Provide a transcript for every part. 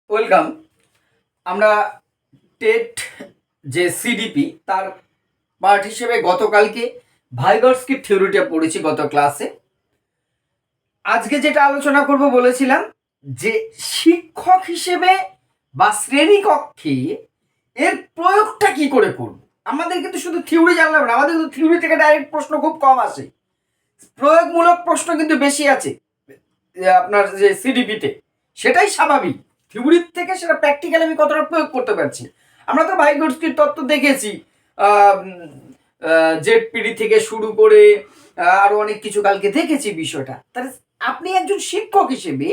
Welcome. আমরা TET যে CDP তার পার্ট হিসেবে গতকালকে ভাইগর্স্কির থিওরিটা পড়েছি গত ক্লাসে। আজকে যেটা আলোচনা করব বলেছিলাম যে শিক্ষক হিসেবে বা শ্রেণীকক্ষে এর প্রয়োগটা কি করে করব। আমাদের কিন্তু শুধু থিওরি জানলাম না, আমাদের কিন্তু থিওরি থেকে ডাইরেক্ট প্রশ্ন খুব কম আসে, প্রয়োগমূলক প্রশ্ন কিন্তু বেশি আছে আপনার যে সিডিপিতে। সেটাই স্বাভাবিক, থিওরির থেকে সেটা প্র্যাকটিক্যালি আমি কতটা প্রয়োগ করতে পারছি। আমরা তো ভাইগোটস্কির তত্ত্ব দেখেছি, জেডপিডি থেকে শুরু করে আরো অনেক কিছু কালকে দেখেছি বিষয়টা। তাহলে আপনি একজন শিক্ষক হিসেবে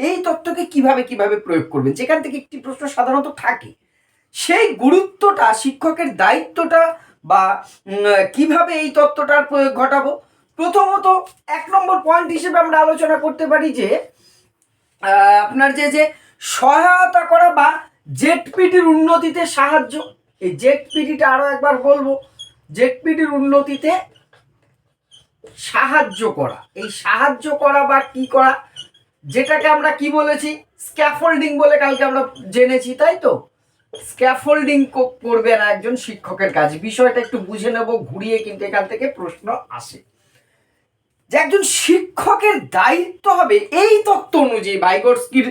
এই তত্ত্বকে কিভাবে কিভাবে প্রয়োগ করবেন, যেখান থেকে একটি প্রশ্ন সাধারণত থাকে, সেই গুরুত্বটা, শিক্ষকের দায়িত্বটা বা কিভাবে এই তত্ত্বটার প্রয়োগ ঘটাবো। প্রথমত 1 নম্বর পয়েন্ট হিসেবে আমরা আলোচনা করতে পারি যে আপনার যে যে সহায়তা করা বা জেডপিটির উন্নতিতে সাহায্য। এই জেডপিটিটা আরো একবার বলবো, জেডপিটির উন্নতিতে সাহায্য করা। এই সাহায্য করা বা কি করা, যেটাকে আমরা কি বলেছি, স্ক্যাফোল্ডিং বলে কালকে আমরা জেনেছি, তাই তো? স্ক্যাফোল্ডিং করবে না একজন শিক্ষকের কাজ। বিষয়টা একটু বুঝে নেব ঘুরিয়ে, কিন্তু এখান থেকে প্রশ্ন আসে যে একজন শিক্ষকের দায়িত্ব হবে এই তত্ত্ব অনুযায়ী, ভাইগোটস্কির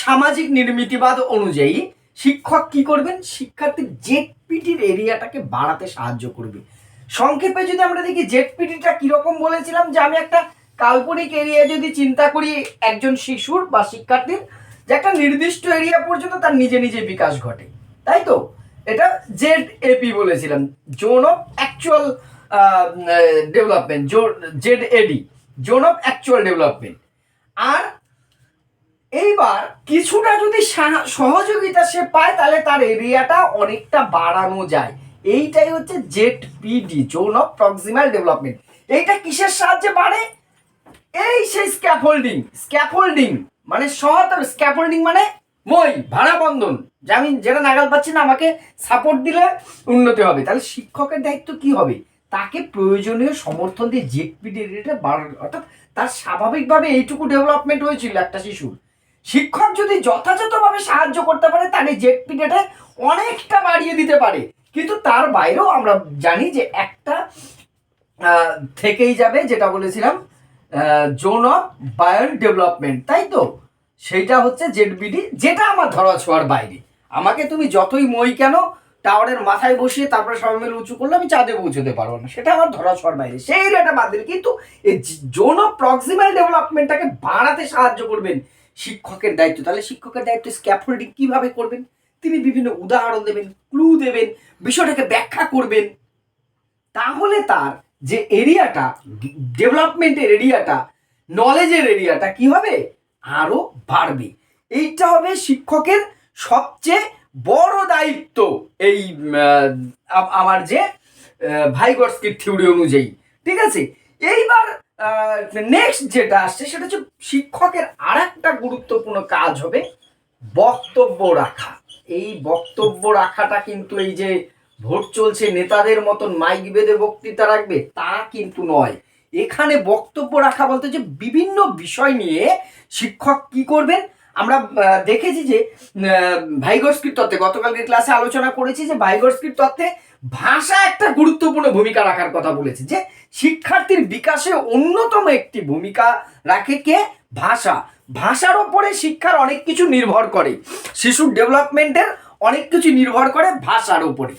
সামাজিক নির্মিতিবাদ অনুযায়ী শিক্ষক কি করবেন, শিক্ষার্থীর জেডপিটির এরিয়াটাকে বাড়াতে সাহায্য করবে। সংক্ষেপে যদি আমরা দেখি জেডপিটিটা কিরকম বলেছিলাম, যে আমি একটা কাল্পনিক এরিয়া যদি চিন্তা করি একজন শিশুর বা শিক্ষার্থীর, যে একটা নির্দিষ্ট এরিয়া পর্যন্ত তার নিজে নিজে বিকাশ ঘটে, তাই তো? এটা জেড এপি বলেছিলাম, zone of actual development, Z AD, zone of actual development. আর এইবার কিছুটা যদি সহযোগিতা সে পায়, তাহলে তার এরিয়াটা অনেকটা বাড়ানো যায়। এইটাই হচ্ছে ZPD, zone of proximal development. এইটা কিসের সাহায্যে বাড়ে? এই সেই স্ক্যাফোল্ডিং। স্ক্যাফোল্ডিং মানে সহায়তা, স্ক্যাফোল্ডিং মানে মই ভাড়া বন্ধন, যে আমি যেটা নাগাল পাচ্ছি না, আমাকে সাপোর্ট দিলে উন্নতি হবে। তাহলে শিক্ষকের দায়িত্ব কি হবে, তাকে প্রয়োজনীয় সমর্থন দিয়ে জেডপিডি রেটে বাড়ানো, অর্থাৎ তার স্বাভাবিকভাবে এইটুকু ডেভেলপমেন্ট হয়েছিল একটা শিশুর, শিক্ষক যদি যথাযথভাবে সাহায্য করতে পারে তাহলে জেডপিডিটা অনেকটা বাড়িয়ে দিতে পারে। কিন্তু তার বাইরেও আমরা জানি যে একটা থেকেই যাবে, যেটা বলেছিলাম জোন অফ বায়ন ডেভেলপমেন্ট, তাই তো? সেইটা হচ্ছে জেডবিডি, যেটা আমার ধরা ছোঁয়ার বাইরে। আমাকে তুমি যতই মই কেন টাওয়ারের মাথায় বসিয়ে তারপরে সবাই মিলে উঁচু করলে আমি চাঁদে পৌঁছতে পারবো না, সেটা আমার ধরা ছোঁয়ার বাইরে, সেই এরিয়াটা বাদ দিন। কিন্তু এই জোন অফ প্রক্সিমাল ডেভেলপমেন্টটাকে বাড়াতে সাহায্য করবেন শিক্ষকের দায়িত্ব। তাহলে শিক্ষকের দায়িত্ব স্ক্যাফোল্ডিং কিভাবে করবেন, তিনি বিভিন্ন উদাহরণ দেবেন, ক্লু দেবেন, বিষয়টাকে ব্যাখ্যা করবেন। তাহলে তার যে এরিয়াটা, ডেভেলপমেন্টের এরিয়াটা, নলেজের এরিয়াটা কি হবে, আরো বাড়বে। এইটা হবে শিক্ষকের সবচেয়ে বড় দায়িত্ব এই আমার যে ভাইগোটস্কির থিওরি অনুযায়ী, ঠিক আছে? এইবার নেক্সট যেটা আসছে সেটা হচ্ছে শিক্ষকের আর একটা গুরুত্বপূর্ণ কাজ হবে বক্তব্য রাখা। এই বক্তব্য রাখাটা কিন্তু এই যে ভোট চলছে নেতাদের মতন মাইক বেঁধে বক্তৃতা রাখবে তা কিন্তু নয়। এখানে বক্তব্য রাখা বলতে যে বিভিন্ন বিষয় নিয়ে শিক্ষক কি করবেন, আমরা দেখেছি যে ভাইগোটস্কির তত্ত্বে, গতকালকে ক্লাসে আলোচনা করেছি যে ভাইগোটস্কির তত্ত্বে ভাষা একটা গুরুত্বপূর্ণ ভূমিকা রাখার কথা বলেছে, যে শিক্ষার্থীর বিকাশে অন্যতম একটি ভূমিকা রাখে কে, ভাষা। ভাষার ওপরে শিক্ষার অনেক কিছু নির্ভর করে, শিশুর ডেভেলপমেন্টের অনেক কিছু নির্ভর করে ভাষার উপরে।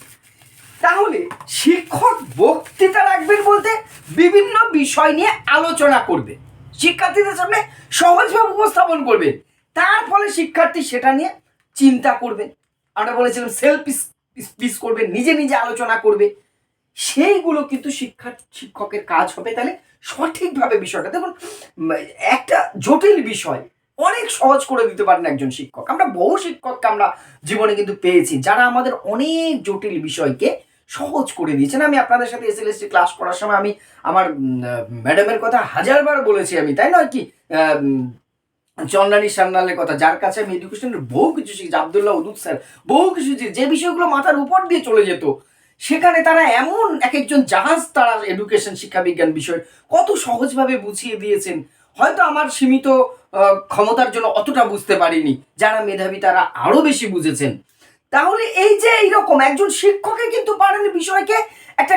তাহলে শিক্ষক বক্তৃতা রাখবেন বলতে বিভিন্ন বিষয় নিয়ে আলোচনা করবে, শিক্ষার্থীদের সামনে সহজভাবে উপস্থাপন করবেন, তার ফলে শিক্ষার্থী সেটা নিয়ে চিন্তা করবেন। আমরা বলেছিলাম সেলফ স্পিচ করবে, নিজে নিজে আলোচনা করবে, সেইগুলো কিন্তু শিক্ষকের কাজ হবে। তাহলে সঠিকভাবে বিষয়টা দেখুন, একটা জটিল বিষয় অনেক সহজ করে দিতে পারেন একজন শিক্ষক। আমরা বহু শিক্ষককে আমরা জীবনে কিন্তু পেয়েছি যারা আমাদের অনেক জটিল বিষয়কে সহজ করে দিয়েছেন। আমি আপনাদের সাথে এসএলএসটি ক্লাস করার সময় আমি আমার ম্যাডামের কথা হাজারবার বলেছি আমি, তাই নয় কি? চন্দ্রানী সান্যালের কথা, যার কাছে আমি এডুকেশনের বহু কিছু শিখেছি, আবদুল্লাহ উদুদ স্যার, বহু কিছু যে বিষয়গুলো মাথার উপর দিয়ে চলে যেত, সেখানে তারা এমন এক একজন জাহাজ, তারা এডুকেশন শিক্ষা বিজ্ঞান বিষয় কত সহজভাবে বুঝিয়ে দিয়েছেন। হয়তো আমার সীমিত ক্ষমতার জন্য অতটা বুঝতে পারিনি, যারা মেধাবী তারা আরো বেশি বুঝেছেন। তাহলে এই যে এইরকম একজন শিক্ষকে কিন্তু পারেন বিষয়কে একটা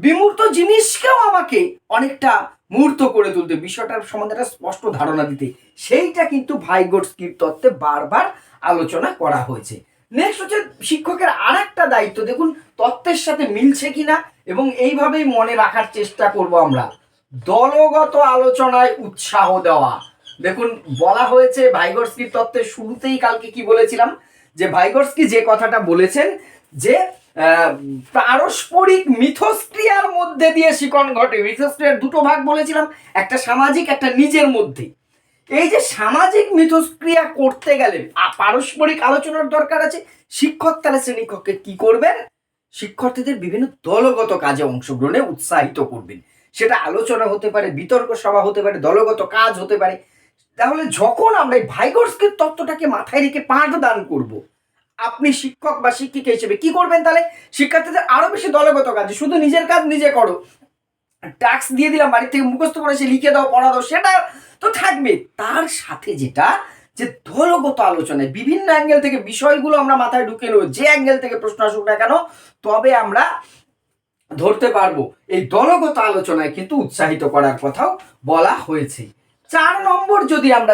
বিমূর্ত জিনিসকেও আমাকে অনেকটা মূর্ত করে তুলতে, বিষয়টার সম্বন্ধে একটা স্পষ্ট ধারণা দিতে, সেইটা কিন্তু ভাইগোটস্কির তত্ত্বে বারবার আলোচনা করা হয়েছে। নেক্সট হচ্ছে শিক্ষকের আর একটা দায়িত্ব, দেখুন তত্ত্বের সাথে মিলছে কিনা এবং এইভাবেই মনে রাখার চেষ্টা করব আমরা, দলগত আলোচনায় উৎসাহ দেওয়া। দেখুন বলা হয়েছে ভাইগোটস্কির তত্ত্বের শুরুতেই কালকে কি বলেছিলাম, যে ভাইগোটস্কি যে কথাটা বলেছেন যে পারস্পরিক মিথস্ক্রিয়ার মধ্যে দিয়ে শিখন ঘটে। মিথস্ক্রিয়ার দুটো ভাগ বলেছিলাম, একটা সামাজিক, একটা নিজের মধ্যে। এই যে সামাজিক মিথস্ক্রিয়া করতে গেলে পারস্পরিক আলোচনার দরকার আছে। শিক্ষক তাহলে শ্রেণীকক্ষে কি করবেন, শিক্ষার্থীদের বিভিন্ন দলগত কাজে অংশগ্রহণে উৎসাহিত করবেন। সেটা আলোচনা হতে পারে, বিতর্ক সভা হতে পারে, দলগত কাজ হতে পারে। তাহলে যখন আমরা এই ভাইগোটস্কির তত্ত্বটাকে মাথায় রেখে পাঠদান করব, আপনি শিক্ষক বা শিক্ষিকা হিসেবে কি করবেন, তাহলে শিক্ষার্থীদের আরো বেশি দলগত কাজ, শুধু নিজের কাজ নিজে করো, টাস্ক দিয়ে দিলাম বাড়ি থেকে মুখস্থ করে সে লিখে দাও, পড়া দাও, সেটা তো থাকবে। তার সাথে যেটা যে দলগত আলোচনায় বিভিন্ন অ্যাঙ্গেল থেকে বিষয়গুলো আমরা মাথায় ঢুকে নেব, যে অ্যাঙ্গেল থেকে প্রশ্ন আসুক না কেন, তবে আমরা ধরতে পারবো। এই দলগত আলোচনায় কিন্তু উৎসাহিত করার কথাও বলা হয়েছে। 4 নম্বর যদি আমরা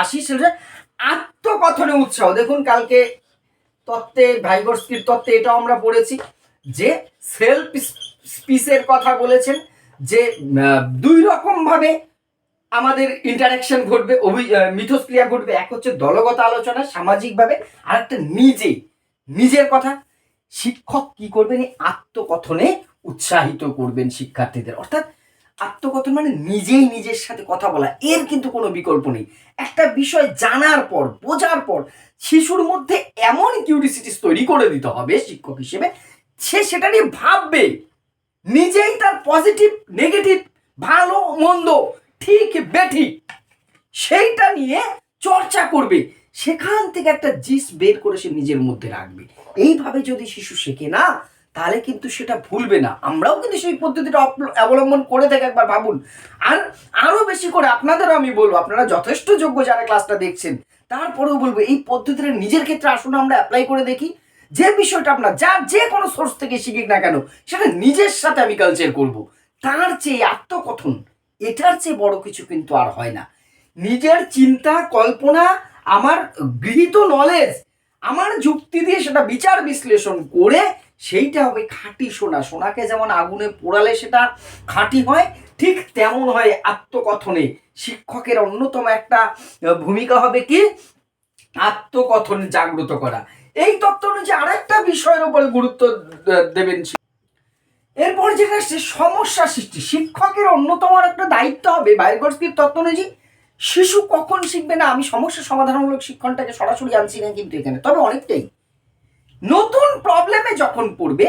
আসি, সেটা আত্মকথনে উৎসাহ। দেখুন কালকে তত্ত্বে ভাইগোটস্কির তত্ত্বে এটাও আমরা পড়েছি যে সেলফ স্পিচের কথা বলেছেন, যে 2 রকম ভাবে আমাদের ইন্টারাকশন ঘটবে, মিথস্ক্রিয়া ঘটবে। এক হচ্ছে দলগত আলোচনা সামাজিকভাবে, আর একটা নিজের কথা। শিক্ষক কি করবেন, আত্মকথনে উৎসাহিত করবেন শিক্ষার্থীদের। অর্থাৎ আত্মকথন মানে নিজেই নিজের সাথে কথা বলা, এর কিন্তু কোনো বিকল্প নেই। একটা বিষয় জানার পর, বোঝার পর শিশুর মধ্যে এমন কিউরিসিটিস তৈরি করে দিতে হবে শিক্ষক হিসেবে, সে সেটা নিয়ে ভাববে, নিজেই তার পজিটিভ নেগেটিভ, ভালো মন্দ, ঠিক বেঠিক, সেইটা নিয়ে চর্চা করবে। সেখান থেকে একটা জিস বের করে সে নিজের মধ্যে রাখবে। এইভাবে যদি শিশু শেখে না, তাহলে কিন্তু সেটা ভুলবে না। আমরাও কিন্তু সেই পদ্ধতিটা অবলম্বন করে থাকি, একবার ভাবুন। আর আরো বেশি করে আপনাদেরও আমি বলবো, আপনারা যথেষ্ট যোগ্য যারা ক্লাসটা দেখছেন, তারপরেও বলবো এই পদ্ধতিটা নিজের ক্ষেত্রে আসুন আমরা অ্যাপ্লাই করে দেখি। যে বিষয়টা আপনার যে কোনো সোর্স থেকে শিখি না কেন, সেটা নিজের সাথে আমি কালচার করব। তার চেয়ে আত্মকথন, এটার চেয়ে বড় কিছু কিন্তু আর হয় না। নিজের চিন্তা কল্পনা, আমার গৃহীত নলেজ, আমার যুক্তি দিয়ে সেটা বিচার বিশ্লেষণ করে সেইটা হবে খাঁটি সোনা। সোনাকে যেমন আগুনে পোড়ালে সেটা খাঁটি হয়, ঠিক তেমন হয় আত্মকথনে। শিক্ষকের অন্যতম একটা ভূমিকা হবে কি, আত্মকথন জাগ্রত করা। এই তত্ত্ব অনুযায়ী আরেকটা বিষয়ের উপর গুরুত্ব দেবেন। এরপর যেটা আসছে সমস্যা সৃষ্টি। শিক্ষকের অন্যতম একটা দায়িত্ব হবে ভাইগোটস্কির তত্ত্ব অনুযায়ী, শিশু কখন শিখবে না, আমি সমস্যা সমাধানমূলক শিক্ষণটাকে সরাসরি আনছি না কিন্তু এখানে, তবে অনেকটাই নতুন প্রবলেমে যখন পড়বে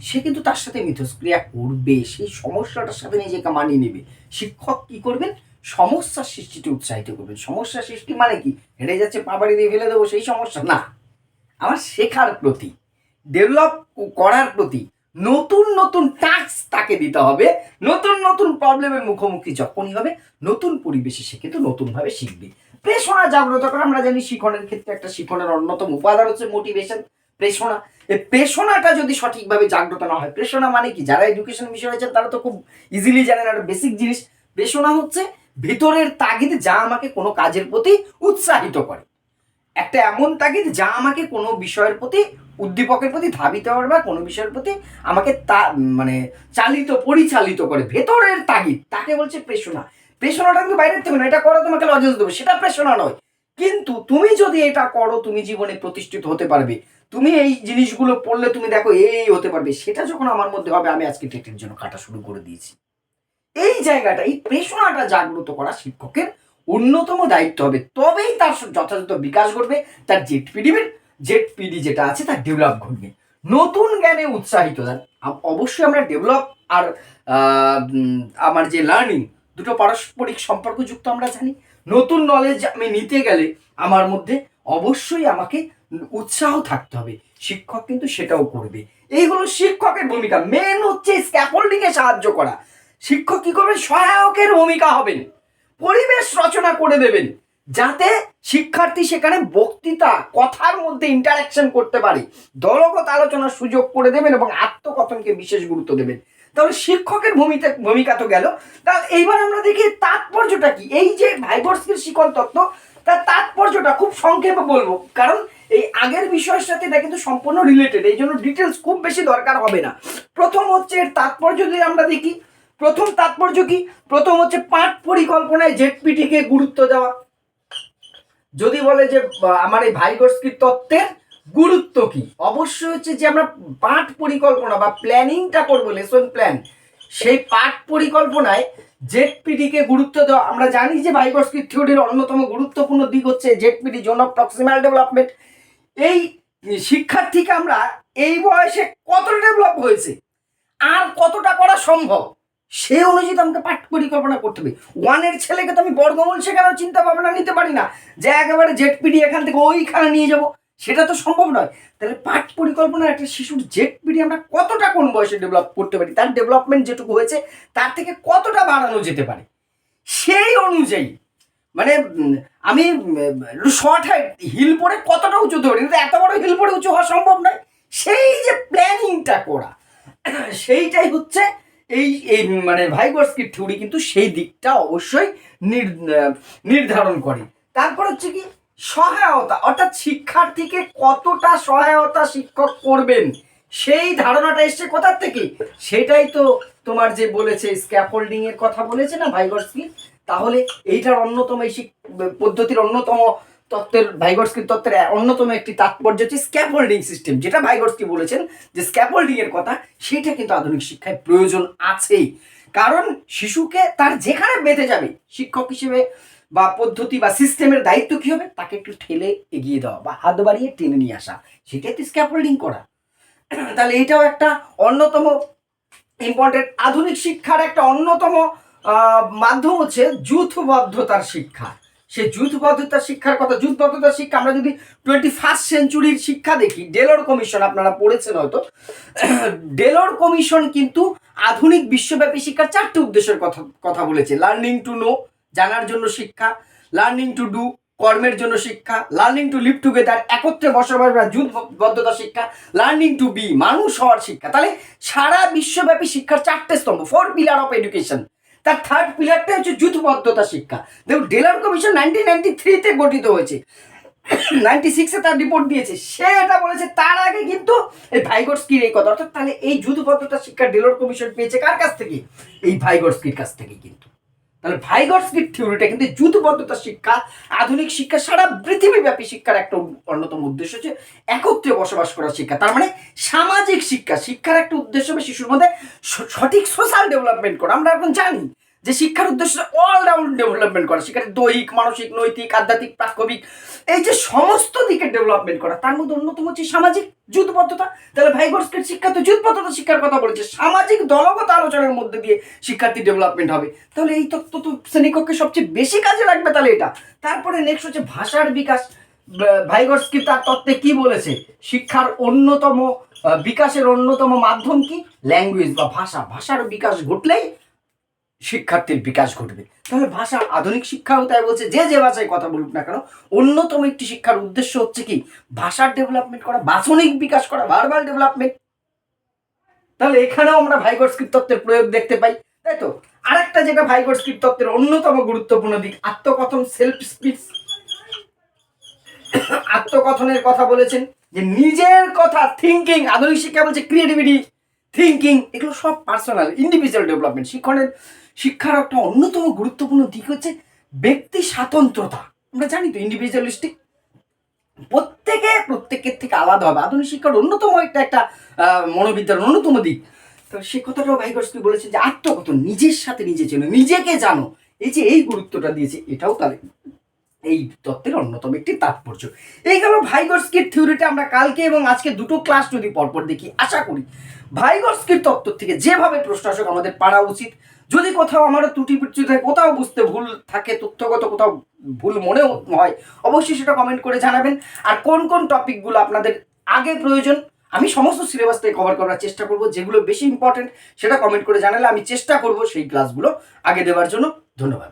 সে কিন্তু তার সাথে মিথস্ক্রিয়া করবে, সেই সমস্যাটার সাথে নিজেকে মানিয়ে নেবে। শিক্ষক কি করবেন, সমস্যা সৃষ্টিতে উৎসাহিত করবেন। সমস্যা সৃষ্টি মানে কি, হেরে যাচ্ছে পা বাড়ি দিয়ে ফেলে দেবো সেই সমস্যা না, আমার শেখার প্রতি, ডেভেলপ করার প্রতি নতুন নতুন টাস্ক তাকে দিতে হবে। নতুন নতুন প্রবলেমের মুখোমুখি যখনই হবে, নতুন পরিবেশে সে কিন্তু নতুনভাবে শিখবে। প্রেরণা জাগ্রত করা, আমরা জানি শিক্ষণের ক্ষেত্রে একটা শিক্ষণের অন্যতম উপাদান হচ্ছে মোটিভেশন, প্রেরণা। এই প্রেরণাটা যদি সঠিকভাবে জাগ্রত না হয়, প্রেরণা মানে কি, যারা এডুকেশন বিষয় হয়েছেন তারা তো খুব ইজিলি জানেন, একটা বেসিক জিনিস। প্রেরণা হচ্ছে ভিতরের তাগিদ যা আমাকে কোনো কাজের প্রতি উৎসাহিত করে, একটা এমন তাগিদ যা আমাকে কোনো বিষয়ের প্রতি, উদ্দীপকের প্রতি ধাবিত হবে বা কোনো বিষয়ের প্রতি আমাকে মানে পরিচালিত করে। ভেতরের তাগিদ, তাকে বলছে প্রেরণা। প্রেরণাটা কিন্তু বাইরের থেকে না, এটা করো তোমাকে লজেন্স দেবো, সেটা প্রেরণা নয়। কিন্তু তুমি যদি এটা করো, তুমি জীবনে প্রতিষ্ঠিত হতে পারবে, তুমি এই জিনিসগুলো পড়লে তুমি দেখো এই হতে পারবে, সেটা যখন আমার মধ্যে হবে, আমি আজকে টেটের জন্য খাটা শুরু করে দিয়েছি। এই জায়গাটা, এই প্রেরণাটা জাগ্রত করা শিক্ষকের অন্যতম দায়িত্ব হবে, তবেই তার যথাযথ বিকাশ ঘটবে, তার জেডপিডি যেটা আছে তার ডেভেলপ ঘটবে। নতুন জ্ঞানে উৎসাহিত, অবশ্যই আমরা ডেভেলপ আর আমার যে লার্নিং, দুটো পারস্পরিক সম্পর্কযুক্ত আমরা জানি। নতুন নলেজ আমি নিতে গেলে আমার মধ্যে অবশ্যই আমাকে উৎসাহ থাকতে হবে, শিক্ষক কিন্তু সেটাও করবে। এইগুলো শিক্ষকের ভূমিকা। মেন হচ্ছে স্ক্যাফোল্ডিং এ সাহায্য করা। শিক্ষক কি করবেন, সহায়কের ভূমিকা হবেন। পরিবেশ রচনা করে দেবেন যাতে শিক্ষার্থী সেখানে বক্তৃতা কথার মধ্যে ইন্টারাকশন করতে পারে, দলগত আলোচনার সুযোগ করে দেবেন এবং আত্মকথনকে বিশেষ গুরুত্ব দেবেন। তাহলে শিক্ষকের ভূমিকা তো গেল। তাহলে এইবার আমরা দেখি তাৎপর্যটা কি। এই যে ভাইগর্স্কির শিকল তত্ত্ব, তার তাৎপর্যটা খুব সংক্ষেপে বলবো, কারণ এই আগের বিষয়ের সাথে এটা কিন্তু সম্পূর্ণ রিলেটেড, এই জন্য ডিটেলস খুব বেশি দরকার হবে না। প্রথম হচ্ছে এর তাৎপর্য যদি আমরা দেখি, প্রথম তাৎপর্য কি? প্রথম হচ্ছে পাঠ পরিকল্পনায় জেডপিটিকে গুরুত্ব দেওয়া। যদি বলে যে আমার এই ভাইগর্স্কির তত্ত্বের গুরুত্ব কি, অবশ্যই হচ্ছে যে আমরা পাঠ পরিকল্পনা বা প্ল্যানিংটা করবো, লেসন প্ল্যান, সেই পাঠ পরিকল্পনায় জেডপিটিকে গুরুত্ব দেওয়া। আমরা জানি যে ভাইগর্স্কির থিওরির অন্যতম গুরুত্বপূর্ণ দিক হচ্ছে জেডপিটি, জোন অফ প্রক্সিমাল ডেভেলপমেন্ট। এই শিক্ষার্থীকে আমরা এই বয়সে কতটা ডেভেলপ হয়েছে আর কতটা করা সম্ভব, সেই অনুযায়ী তো আমাকে পাঠ পরিকল্পনা করতে হবে। ওয়ানের ছেলেকে তো আমি বর্গমূল শেখানোর চিন্তা ভাবনা নিতে পারি না যে একেবারে জেডপিডি এখান থেকে ওইখানে নিয়ে যাব, সেটা তো সম্ভব নয়। তাহলে পাঠ পরিকল্পনা একটা শিশুর জেডপিডি আমরা কতটা কোন বয়সে ডেভেলপ করতে পারি, তার ডেভেলপমেন্ট যেটুকু হয়েছে তার থেকে কতটা বাড়ানো যেতে পারে, সেই অনুযায়ী মানে আমি শর্ট হাইট হিল পরে কতটা উঁচু হতে পারি, কিন্তু এত বড় হিল পরে উঁচু হওয়া সম্ভব নয়। সেই যে প্ল্যানিংটা করা, সেইটাই হচ্ছে এই এই মানে ভাইগর্স্কির থিওরি কিন্তু সেই দিকটা অবশ্যই নির্ধারণ করে। তারপর হচ্ছে কি সহায়তা, অর্থাৎ শিক্ষার্থীকে কতটা সহায়তা শিক্ষক করবেন, সেই ধারণাটা এসছে কোথার থেকে? সেটাই তো তোমার যে বলেছে স্ক্যাফোল্ডিং এর কথা বলেছে না ভাইগর্স্কি। তাহলে এইটার অন্যতম এই পদ্ধতির অন্যতম তত্ত্বের, ভাইগর্স্কির তত্ত্বের অন্যতম একটি তাৎপর্য হচ্ছে স্ক্যাফোল্ডিং সিস্টেম, যেটা ভাইগর্স্কি বলেছেন যে স্ক্যাফোল্ডিং এর কথা, সেটা কিন্তু আধুনিক শিক্ষায় প্রয়োজন আছেই। কারণ শিশুকে তার যেখানে বেঁধে যাবে, শিক্ষক হিসেবে বা পদ্ধতি বা সিস্টেমের দায়িত্ব কি হবে, তাকে একটু ঠেলে এগিয়ে দেওয়া বা হাত বাড়িয়ে টেনে নিয়ে আসা, সেটাই তো স্ক্যাফোল্ডিং করা। তাহলে এটাও একটা অন্যতম ইম্পর্টেন্ট। আধুনিক শিক্ষার একটা অন্যতম মাধ্যম হচ্ছে যূথবদ্ধতার শিক্ষা। সে যূথবদ্ধতার শিক্ষার কথা, যূথবদ্ধতার শিক্ষা আমরা যদি 21st সেঞ্চুরির শিক্ষা দেখি, ডেলোর কমিশন আপনারা পড়েছেন হয়তো, ডেলোর কমিশন কিন্তু আধুনিক বিশ্বব্যাপী শিক্ষার 4টি উদ্দেশ্যের কথা বলেছে। লার্নিং টু নো, জানার জন্য শিক্ষা; লার্নিং টু ডু, কর্মের জন্য শিক্ষা; লার্নিং টু লিভ টুগেদার, একত্রে বসবাস বা যূথবদ্ধতা শিক্ষা; লার্নিং টু বি, মানুষ হওয়ার শিক্ষা। তাহলে সারা বিশ্বব্যাপী শিক্ষার 4টে স্তম্ভ, 4 পিলার অফ এডুকেশন, তার 3rd পিলারটা হচ্ছে যূথবদ্ধতা শিক্ষা। দেখুন ডেলার কমিশন 1993-তে গঠিত হয়েছে, 96-এ তার রিপোর্ট দিয়েছে, সে এটা বলেছে। তার আগে কিন্তু এই ভাইগর্স্কির এই কথা, অর্থাৎ তাহলে এই যূথবদ্ধতা শিক্ষা ডেলোর কমিশন পেয়েছে কার কাছ থেকে? এই ভাইগর্স্কির কাছ থেকে কিন্তু। তাহলে ভাইগর্স্কির থিওরিটা কিন্তু যূথবদ্ধতা শিক্ষা, আধুনিক শিক্ষা, সারা পৃথিবীব্যাপী শিক্ষার একটা অন্যতম উদ্দেশ্য হচ্ছে একত্রে বসবাস করার শিক্ষা। তার মানে সামাজিক শিক্ষা, শিক্ষার একটা উদ্দেশ্য হবে শিশুর মধ্যে সঠিক সোশ্যাল ডেভেলপমেন্ট করা। আমরা এখন জানি যে শিক্ষার উদ্দেশ্য অলরাউন্ড ডেভেলপমেন্ট করা, শিক্ষার দৈহিক, মানসিক, নৈতিক, আধ্যাত্মিক, প্রাকবিক, এই যে সমস্ত দিকে ডেভেলপমেন্ট করা, তার মধ্যে অন্যতম হচ্ছে সামাজিক যূথবদ্ধতা। তাহলে ভাইগর্স্কির শিক্ষা তো যূথবদ্ধতা শিক্ষার কথা বলেছে, সামাজিক দলগত আলোচনার মধ্যে দিয়ে শিক্ষার্থী ডেভেলপমেন্ট হবে। তাহলে এই তত্ত্ব তো শ্রেণীকক্ষে সবচেয়ে বেশি কাজে লাগবে তাহলে এটা। তারপরে নেক্সট হচ্ছে ভাষার বিকাশ। ভাইগর্স্কি তার তত্ত্বে কি বলেছে? শিক্ষার অন্যতম বিকাশের অন্যতম মাধ্যম কি? ল্যাঙ্গুয়েজ বা ভাষা। ভাষার বিকাশ ঘটলেই শিক্ষার্থীর বিকাশ ঘটবে। তাহলে ভাষা, আধুনিক শিক্ষাও তাই বলছে যে যে ভাষায় কথা বলুক না কেন, অন্যতম একটি শিক্ষার উদ্দেশ্য হচ্ছে কি? ভাষার ডেভেলপমেন্ট করা, বাচনিক বিকাশ করা, ভার্বাল ডেভেলপমেন্ট। তাহলে এখানেও আমরা ভাইগর্স্কির তত্ত্বের প্রয়োগ দেখতে পাই, তাই তো? আরেকটা যেটা ভাইগর্স্কির তত্ত্বের অন্যতম গুরুত্বপূর্ণ দিক, আত্মকথন, সেলফ স্পিচ। আত্মকথনের কথা বলেছেন যে নিজের কথা, থিঙ্কিং। আধুনিক শিক্ষা বলছে ক্রিয়েটিভিটি, থিঙ্কিং, এগুলো সব পার্সোনাল ইন্ডিভিজুয়াল ডেভেলপমেন্ট। শিক্ষার একটা অন্যতম গুরুত্বপূর্ণ দিক হচ্ছে ব্যক্তি স্বাতন্ত্রতা। আমরা জানি তো ইন্ডিভিজুয়ালিস্টিক, প্রত্যেকের থেকে আলাদা হবে। আধুনিক শিক্ষার অন্যতম একটা মনোবিদ্যার অন্যতম দিক। তো সে কথাটাও ভাইগর্স্কি বলেছেন যে আত্মকথন, নিজের সাথে নিজে চেনো, নিজেকে জানো, এই যে এই গুরুত্বটা দিয়েছে, এটাও তাহলে এই তত্ত্বের অন্যতম একটি তাৎপর্য। এই গেল ভাইগর্স্কির থিওরিটা। আমরা কালকে এবং আজকে দুটো ক্লাস যদি পরপর দেখি, আশা করি ভাইগর্স্কির তত্ত্ব থেকে যেভাবে প্রশ্ন আসুক আমাদের পারা উচিত। যদি কোথাও আমারও ত্রুটি বিচ্যুতি থাকে, কোথাও বুঝতে ভুল থাকে, তথ্যগত কোথাও ভুল মনে হয়, অবশ্যই সেটা কমেন্ট করে জানাবেন। আর কোন কোন টপিকগুলো আপনাদের আগে প্রয়োজন, আমি সমস্ত সিলেবাস থেকে কভার করার চেষ্টা করব। যেগুলো বেশি ইম্পর্টেন্ট সেটা কমেন্ট করে জানালে আমি চেষ্টা করব সেই ক্লাসগুলো আগে দেওয়ার জন্য। ধন্যবাদ।